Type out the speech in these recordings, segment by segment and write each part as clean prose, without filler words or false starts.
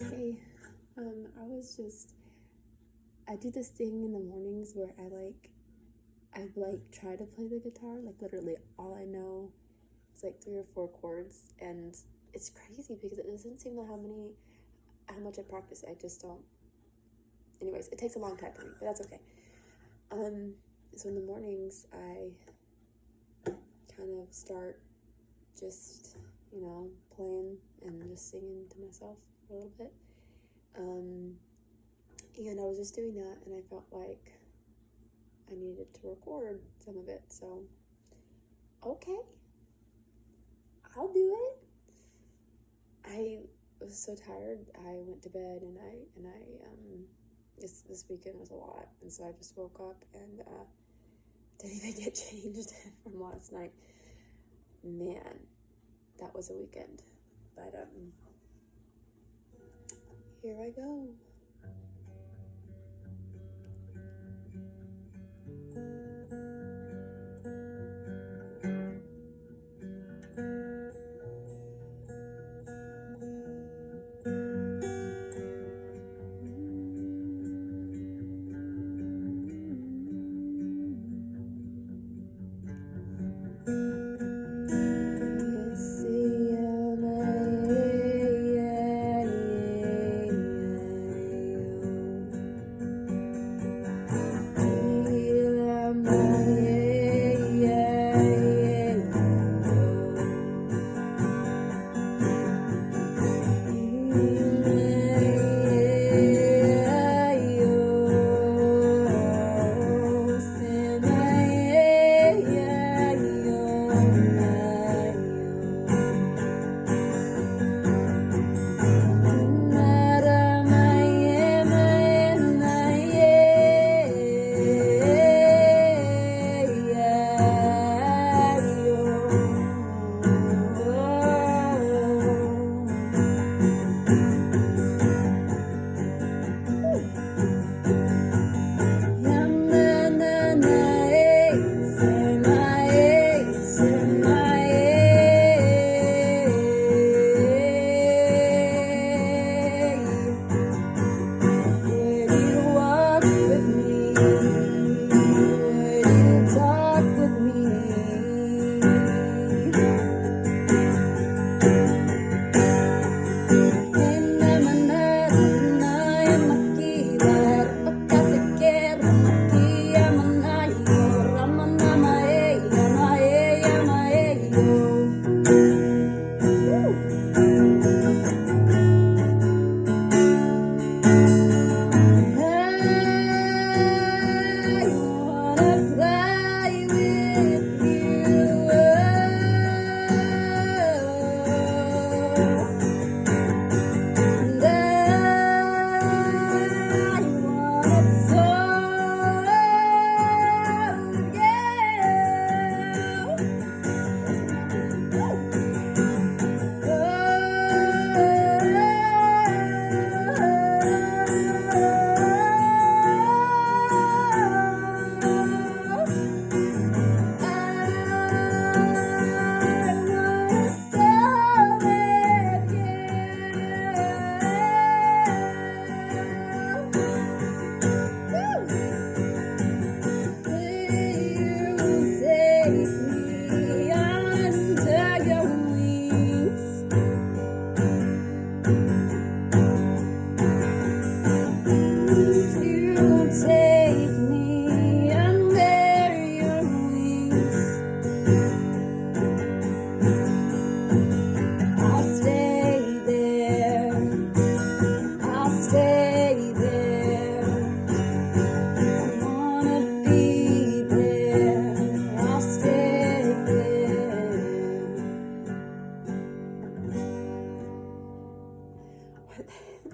Hey, I do this thing in the mornings where I try to play the guitar, like literally all I know is like three or four chords, and it's crazy because it doesn't seem to how much I practice. I just don't. Anyways, it takes a long time for me, but that's okay. Um, so in the mornings, I kind of start just, playing and just singing to myself for a little bit. And I was just doing that, and I felt like I needed to record some of it. So, okay, I'll do it. I was so tired. I went to bed, and this weekend was a lot, and so I just woke up and didn't even get changed from last night. Man, that was a weekend. But here I go.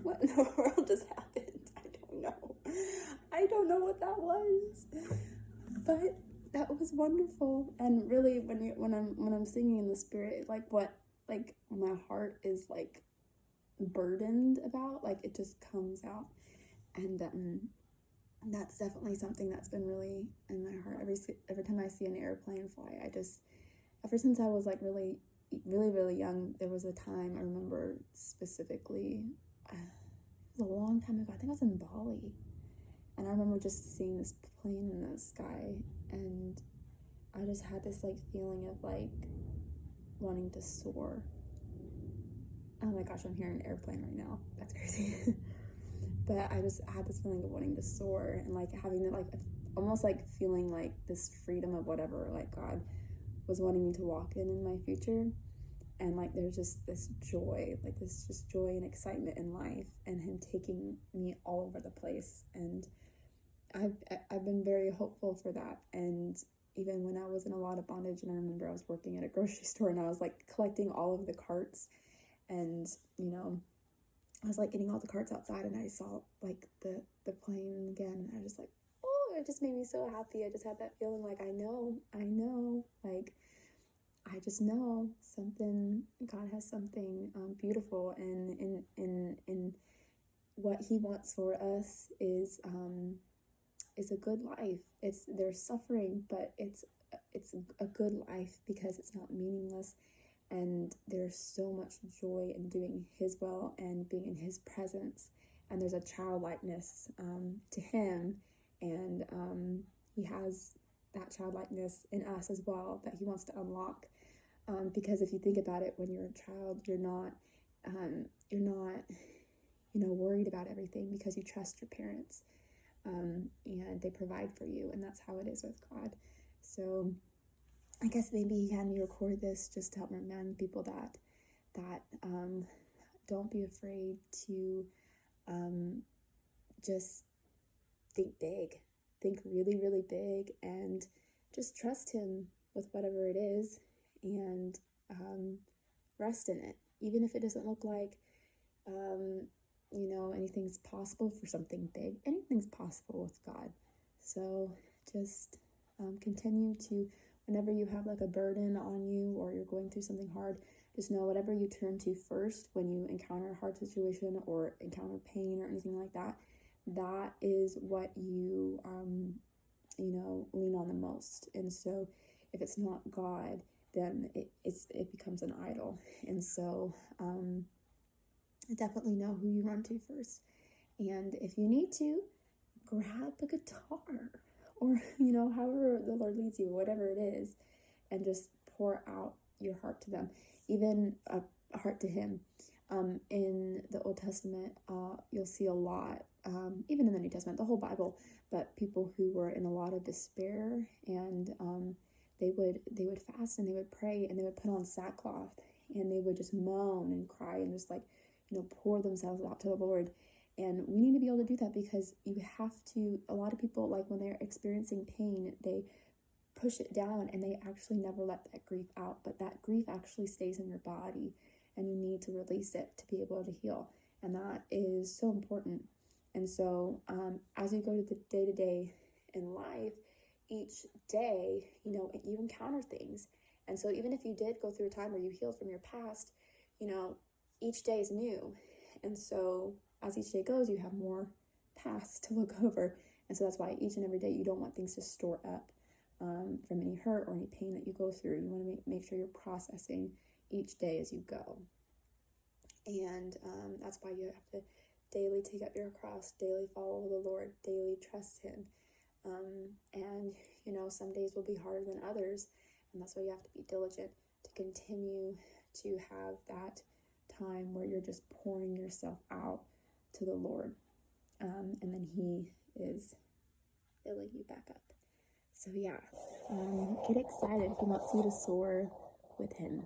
What in the world just happened? I don't know. I don't know what that was. But that was wonderful. And really when I'm singing in the spirit, like my heart is like burdened about, like it just comes out. And that's definitely something that's been really in my heart. Every time I see an airplane fly, I just, ever since I was like really young, there was a time I remember specifically it was a long time ago. I think I was in Bali. And I remember just seeing this plane in the sky, and I just had this like feeling of like wanting to soar. Oh my gosh, I'm hearing an airplane right now. That's crazy. But I just had this feeling of wanting to soar and like having that like almost like feeling like this freedom of whatever like God was wanting me to walk in my future. And like there's just this joy, like this just joy and excitement in life, and him taking me all over the place. And I've been very hopeful for that. And even when I was in a lot of bondage, and I remember I was working at a grocery store and I was like collecting all of the carts, and I was like getting all the carts outside, and I saw like the plane again, and I was just like, oh, it just made me so happy. I just had that feeling like I know, like I just know something. God has something beautiful, and in what He wants for us is a good life. There's suffering, but it's a good life because it's not meaningless, and there's so much joy in doing His will and being in His presence. And there's a childlikeness to Him, and He has that childlikeness in us as well that He wants to unlock. Because if you think about it, when you're a child, you're not worried about everything because you trust your parents. And they provide for you, and that's how it is with God. So I guess maybe He had me record this just to help remind people that don't be afraid to just think big, think really, really big, and just trust Him with whatever it is, and rest in it, even if it doesn't look like anything's possible for something big. Anything's possible with God. So just continue to, whenever you have like a burden on you or you're going through something hard, just know whatever you turn to first when you encounter a hard situation or encounter pain or anything like that, that is what you lean on the most. And so if it's not God, then it becomes an idol. And so definitely know who you run to first. And if you need to, grab a guitar or, however the Lord leads you, whatever it is, and just pour out your heart to them, even a heart to Him. In the Old Testament, you'll see a lot, even in the New Testament, the whole Bible, but people who were in a lot of despair, and they would fast and they would pray and they would put on sackcloth and they would just moan and cry and just like pour themselves out to the Lord. And we need to be able to do that, because you have to, a lot of people, like when they're experiencing pain, they push it down and they actually never let that grief out, but that grief actually stays in your body and you need to release it to be able to heal. And that is so important. And so as you go to the day-to-day in life, each day, you encounter things. And so even if you did go through a time where you healed from your past, each day is new. And so as each day goes, you have more past to look over. And so that's why each and every day you don't want things to store up from any hurt or any pain that you go through. You want to make sure you're processing each day as you go. And that's why you have to daily take up your cross, daily follow the Lord, daily trust Him. And some days will be harder than others, and that's why you have to be diligent to continue to have that time where you're just pouring yourself out to the Lord, and then He is filling you back up. So yeah, get excited. He wants you to soar with Him.